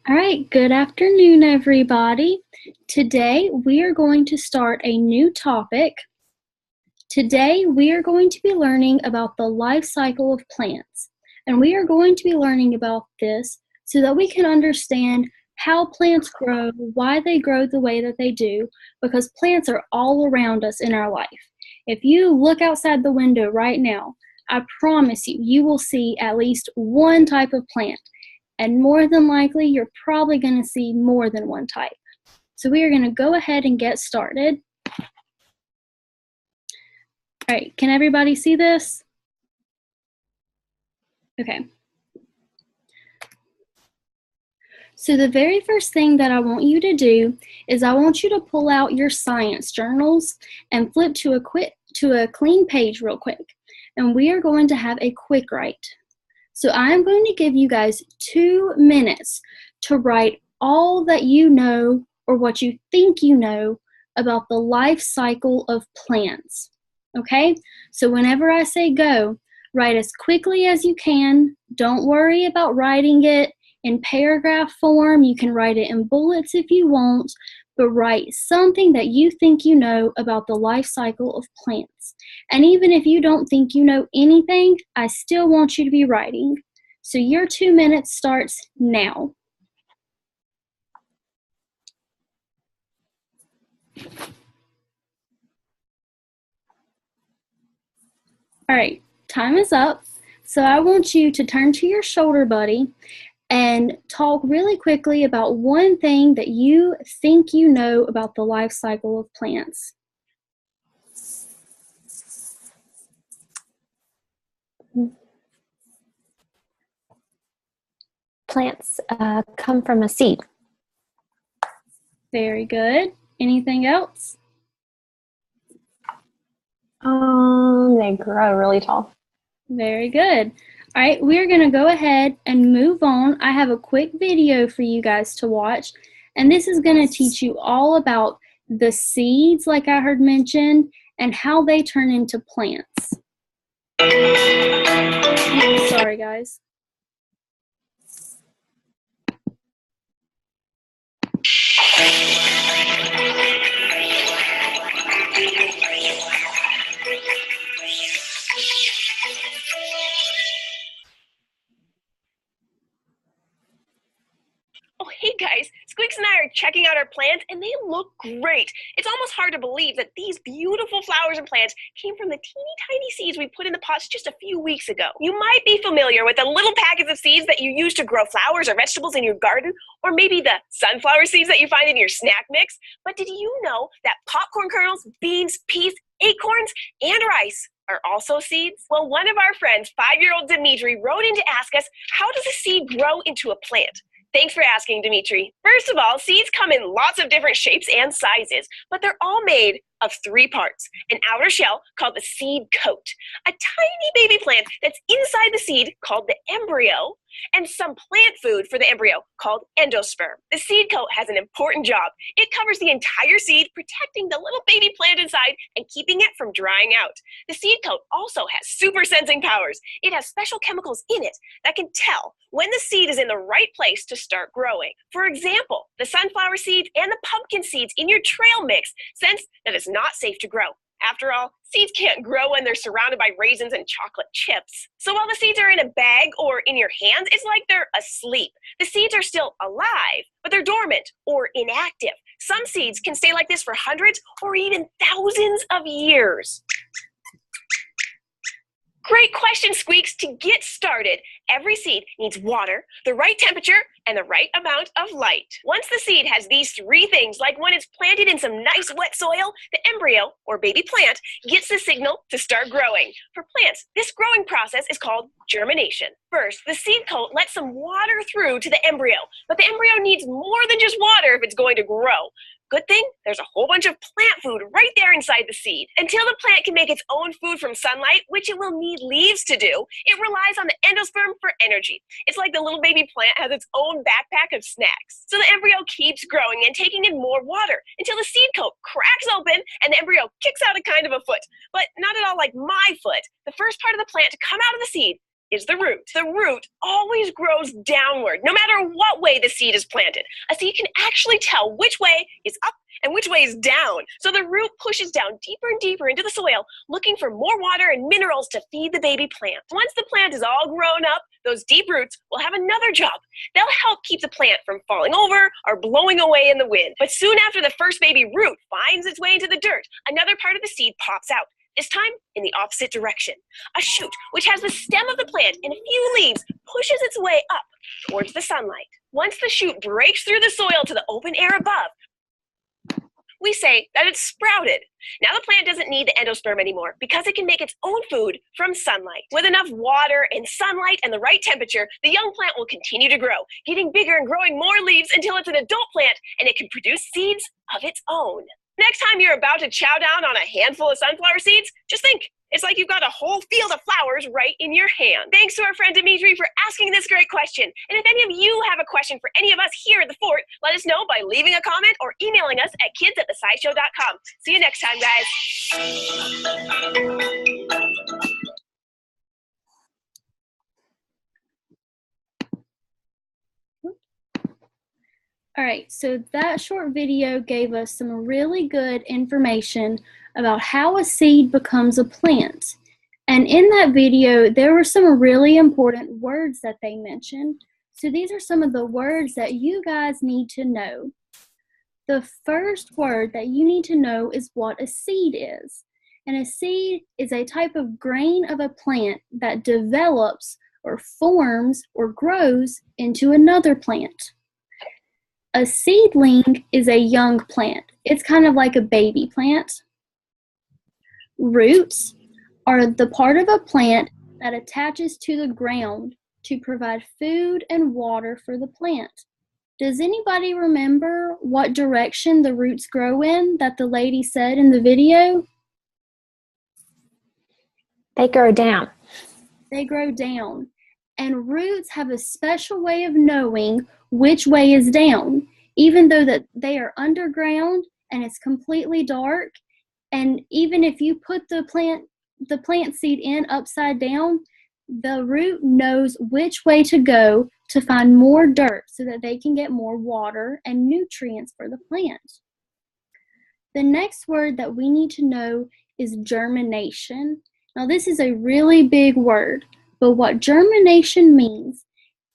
All right, good afternoon, everybody. Today we are going to start a new topic. Today we are going to be learning about the life cycle of plants, and we are going to be learning about this so that we can understand how plants grow, why they grow the way that they do, because plants are all around us in our life. If you look outside the window right now, I promise you, you will see at least one type of plant. And more than likely, you're probably going to see more than one type. So we are going to go ahead and get started. All right, can everybody see this? Okay. So the very first thing that I want you to do is I want you to pull out your science journals and flip to a clean page real quick. And we are going to have a quick write. So I'm going to give you guys 2 minutes to write all that you know or what you think you know about the life cycle of plants. Okay? So whenever I say go, write as quickly as you can. Don't worry about writing it in paragraph form. You can write it in bullets if you want, but write something that you think you know about the life cycle of plants. And even if you don't think you know anything, I still want you to be writing. So your 2 minutes starts now. All right, time is up. So I want you to turn to your shoulder buddy and talk really quickly about one thing that you think you know about the life cycle of plants. Plants come from a seed. Very good. Anything else? They grow really tall. Very good. All right, we're going to go ahead and move on. I have a quick video for you guys to watch, and this is going to teach you all about the seeds, like I heard mentioned, and how they turn into plants. Sorry, guys. Oh, hey guys, Squeaks and I are checking out our plants and they look great. It's almost hard to believe that these beautiful flowers and plants came from the teeny tiny seeds we put in the pots just a few weeks ago. You might be familiar with the little packets of seeds that you use to grow flowers or vegetables in your garden, or maybe the sunflower seeds that you find in your snack mix. But did you know that popcorn kernels, beans, peas, acorns, and rice are also seeds? Well, one of our friends, 5-year-old Dimitri, wrote in to ask us, how does a seed grow into a plant? Thanks for asking, Dimitri. First of all, seeds come in lots of different shapes and sizes, but they're all made of 3 parts. An outer shell called the seed coat, a tiny baby plant that's inside the seed called the embryo, and some plant food for the embryo called endosperm. The seed coat has an important job. It covers the entire seed, protecting the little baby plant inside and keeping it from drying out. The seed coat also has super sensing powers. It has special chemicals in it that can tell when the seed is in the right place to start growing. For example, the sunflower seeds and the pumpkin seeds in your trail mix sense that it's not safe to grow. After all, seeds can't grow when they're surrounded by raisins and chocolate chips. So while the seeds are in a bag or in your hands, it's like they're asleep. The seeds are still alive, but they're dormant or inactive. Some seeds can stay like this for hundreds or even thousands of years. Great question, Squeaks. To get started, every seed needs water, the right temperature, and the right amount of light. Once the seed has these 3 things, like when it's planted in some nice wet soil, the embryo, or baby plant, gets the signal to start growing. For plants, this growing process is called germination. First, the seed coat lets some water through to the embryo, but the embryo needs more than just water if it's going to grow. Good thing there's a whole bunch of plant food right there inside the seed. Until the plant can make its own food from sunlight, which it will need leaves to do, it relies on the endosperm for energy. It's like the little baby plant has its own backpack of snacks. So the embryo keeps growing and taking in more water until the seed coat cracks open and the embryo kicks out a kind of a foot. But not at all like my foot. The first part of the plant to come out of the seed is the root. The root always grows downward, no matter what way the seed is planted. A seed can actually tell which way is up and which way is down. So the root pushes down deeper and deeper into the soil, looking for more water and minerals to feed the baby plant. Once the plant is all grown up, those deep roots will have another job. They'll help keep the plant from falling over or blowing away in the wind. But soon after the first baby root finds its way into the dirt, another part of the seed pops out, this time in the opposite direction. A shoot, which has the stem of the plant and a few leaves, pushes its way up towards the sunlight. Once the shoot breaks through the soil to the open air above, we say that it's sprouted. Now the plant doesn't need the endosperm anymore because it can make its own food from sunlight. With enough water and sunlight and the right temperature, the young plant will continue to grow, getting bigger and growing more leaves until it's an adult plant and it can produce seeds of its own. Next time you're about to chow down on a handful of sunflower seeds, just think, it's like you've got a whole field of flowers right in your hand. Thanks to our friend Dimitri for asking this great question. And if any of you have a question for any of us here at the fort, let us know by leaving a comment or emailing us at kids@thescishow.com. See you next time, guys. All right, so that short video gave us some really good information about how a seed becomes a plant. And in that video, there were some really important words that they mentioned. So these are some of the words that you guys need to know. The first word that you need to know is what a seed is. And a seed is a type of grain of a plant that develops or forms or grows into another plant. A seedling is a young plant. It's kind of like a baby plant. Roots are the part of a plant that attaches to the ground to provide food and water for the plant. Does anybody remember what direction the roots grow in that the lady said in the video? They grow down. They grow down. And roots have a special way of knowing which way is down, even though that they are underground and it's completely dark. And even if you put the plant seed in upside down, the root knows which way to go to find more dirt so that they can get more water and nutrients for the plant. The next word that we need to know is germination. Now this is a really big word, but what germination means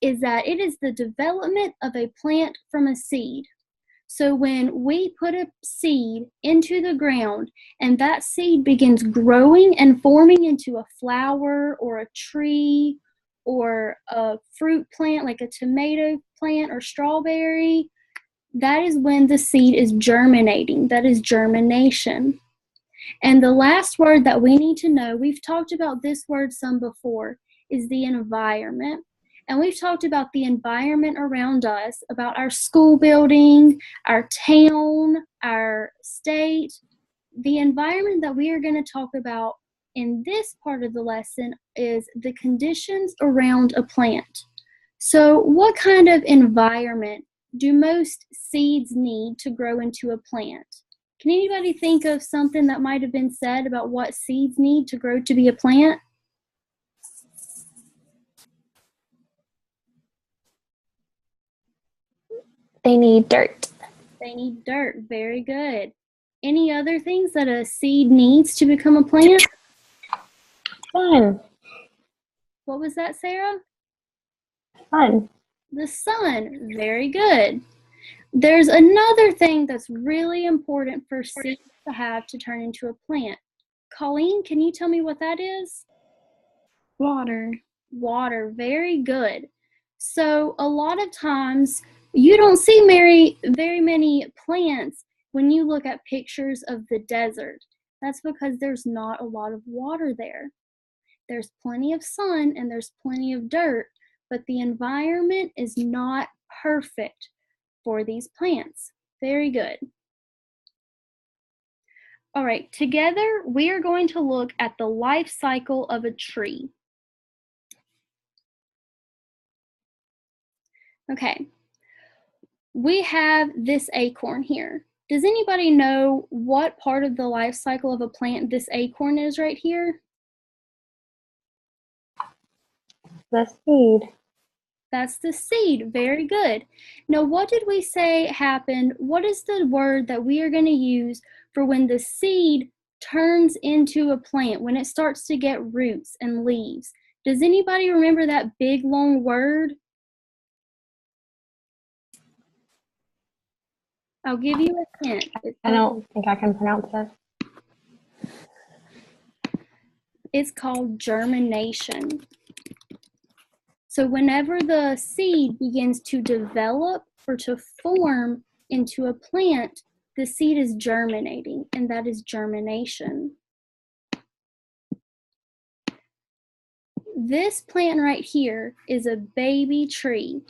is that it is the development of a plant from a seed. So when we put a seed into the ground and that seed begins growing and forming into a flower or a tree or a fruit plant like a tomato plant or strawberry, that is when the seed is germinating. That is germination. And the last word that we need to know, we've talked about this word some before, is the environment. And we've talked about the environment around us, about our school building, our town, our state. The environment that we are going to talk about in this part of the lesson is the conditions around a plant. So what kind of environment do most seeds need to grow into a plant? Can anybody think of something that might have been said about what seeds need to grow to be a plant? They need dirt. They need dirt. Very good. Any other things that a seed needs to become a plant? Sun. What was that, Sarah? Sun. The sun. Very good. There's another thing that's really important for seeds to have to turn into a plant. Colleen, can you tell me what that is? Water. Water. Very good. So a lot of times you don't see very many plants when you look at pictures of the desert. That's because there's not a lot of water there. There's plenty of sun and there's plenty of dirt, but the environment is not perfect for these plants. Very good. All right, together we are going to look at the life cycle of a tree. Okay, we have this acorn here. Does anybody know what part of the life cycle of a plant this acorn is right here? the seed. That's the seed. Very good. Now, what did we say happened? What is the word that we are going to use for when the seed turns into a plant, when it starts to get roots and leaves? Does anybody remember that big, long word? I'll give you a hint. I don't think I can pronounce this. It's called germination. So whenever the seed begins to develop or to form into a plant, the seed is germinating, and that is germination. This plant right here is a baby tree.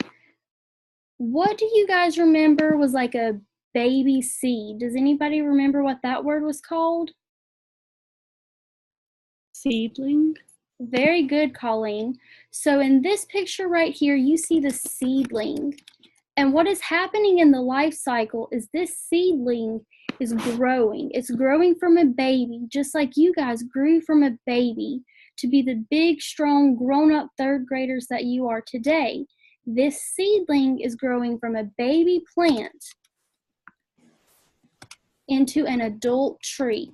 What do you guys remember was like a baby seed? Does anybody remember what that word was called? Seedling. Very good, Colleen. So in this picture right here, you see the seedling. And what is happening in the life cycle is this seedling is growing. It's growing from a baby, just like you guys grew from a baby to be the big, strong, grown-up third graders that you are today. This seedling is growing from a baby plant into an adult tree.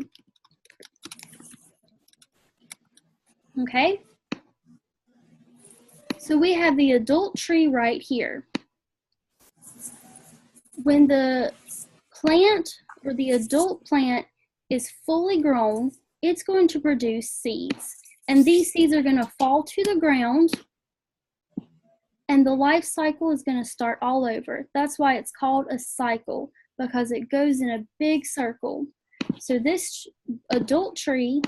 Okay? So we have the adult tree right here. When the plant or the adult plant is fully grown, it's going to produce seeds. And these seeds are going to fall to the ground, and the life cycle is going to start all over. That's why it's called a cycle, because it goes in a big circle. So this adult tree,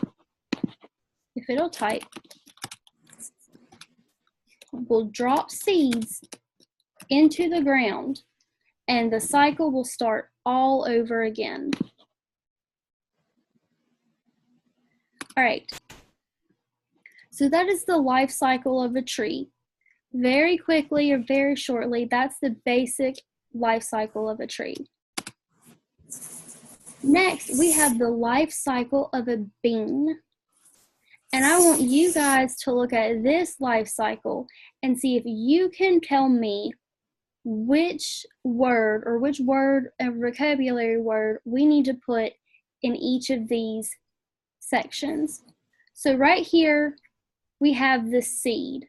if it'll type, will drop seeds into the ground, and the cycle will start all over again. All right. So that is the life cycle of a tree. Very quickly or very shortly, that's the basic life cycle of a tree. Next, we have the life cycle of a bean. And I want you guys to look at this life cycle and see if you can tell me which word a vocabulary word we need to put in each of these sections. So right here, we have the seed.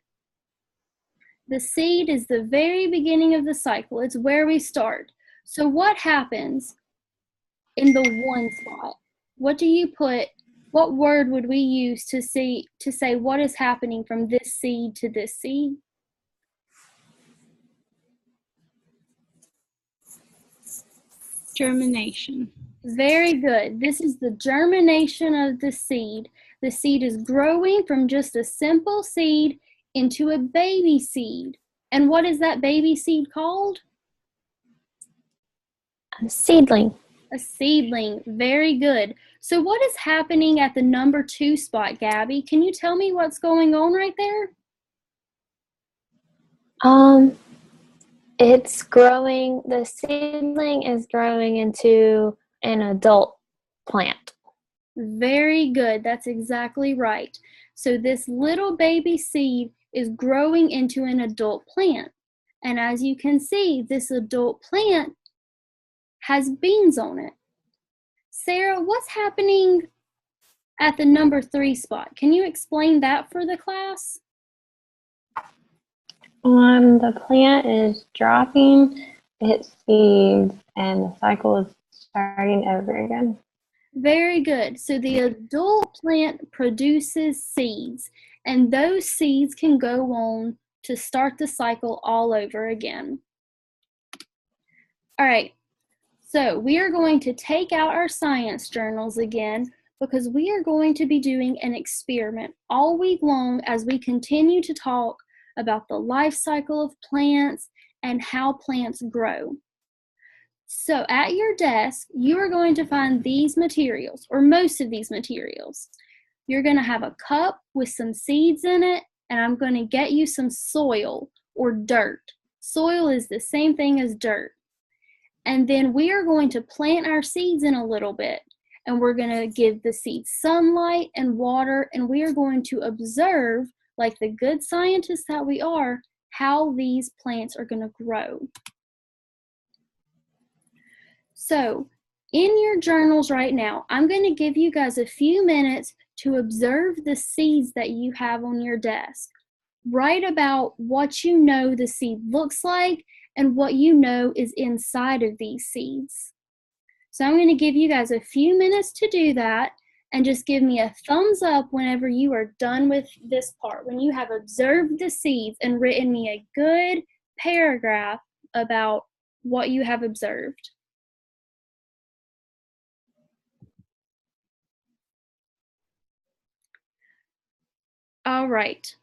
The seed is the very beginning of the cycle. It's where we start. So what happens in the one spot? What do you put? What word would we use to say what is happening from this seed to this seed? Germination. Very good. This is the germination of the seed. The seed is growing from just a simple seed into a baby seed. And what is that baby seed called? A seedling. A seedling. Very good. So what is happening at the number 2 spot, Gabby? Can you tell me what's going on right there? It's growing, the seedling is growing into an adult plant. Very good. That's exactly right. So this little baby seed is growing into an adult plant. And as you can see, this adult plant has beans on it. Sarah, what's happening at the number 3 spot? Can you explain that for the class? The plant is dropping its seeds and the cycle is starting over again. Very good. So the adult plant produces seeds, and those seeds can go on to start the cycle all over again. All right. So we are going to take out our science journals again because we are going to be doing an experiment all week long as we continue to talk about the life cycle of plants and how plants grow. So at your desk, you are going to find these materials, or most of these materials. You're going to have a cup with some seeds in it, and I'm going to get you some soil or dirt. Soil is the same thing as dirt. And then we are going to plant our seeds in a little bit, and we're going to give the seeds sunlight and water, and we are going to observe like the good scientists that we are, how these plants are going to grow. So, in your journals right now, I'm going to give you guys a few minutes to observe the seeds that you have on your desk. Write about what you know the seed looks like and what you know is inside of these seeds. So I'm going to give you guys a few minutes to do that, and just give me a thumbs up whenever you are done with this part, when you have observed the seeds and written me a good paragraph about what you have observed. All right.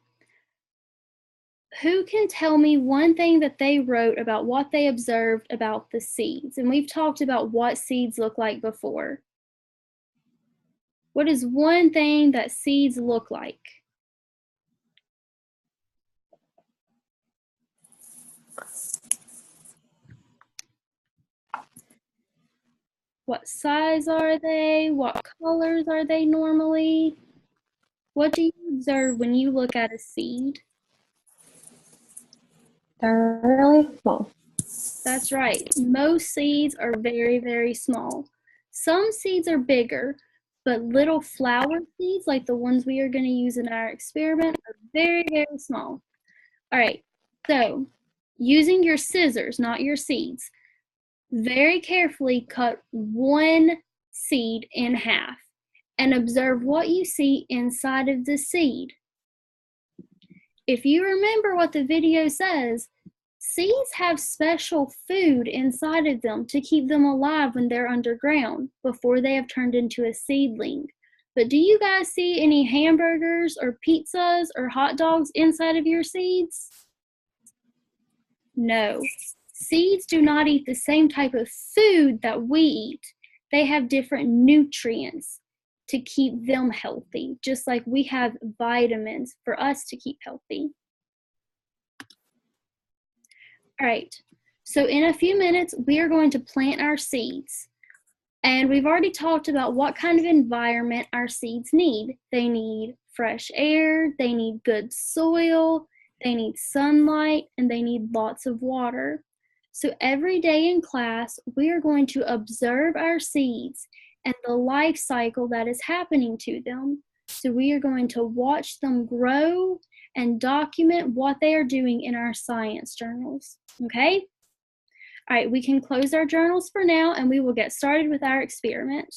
Who can tell me one thing that they wrote about what they observed about the seeds? And we've talked about what seeds look like before. What is one thing that seeds look like? What size are they? What colors are they normally? What do you observe when you look at a seed? They're really small. That's right. Most seeds are very, very small. Some seeds are bigger, but little flower seeds, like the ones we are going to use in our experiment, are very, very small. All right, so using your scissors, not your seeds, very carefully cut one seed in half and observe what you see inside of the seed. If you remember what the video says, seeds have special food inside of them to keep them alive when they're underground before they have turned into a seedling. But do you guys see any hamburgers or pizzas or hot dogs inside of your seeds? No. Seeds do not eat the same type of food that we eat. They have different nutrients to keep them healthy, just like we have vitamins for us to keep healthy. All right, so in a few minutes, we are going to plant our seeds. And we've already talked about what kind of environment our seeds need. They need fresh air, they need good soil, they need sunlight, and they need lots of water. So every day in class, we are going to observe our seeds and the life cycle that is happening to them. So we are going to watch them grow and document what they are doing in our science journals, okay? All right, we can close our journals for now and we will get started with our experiment.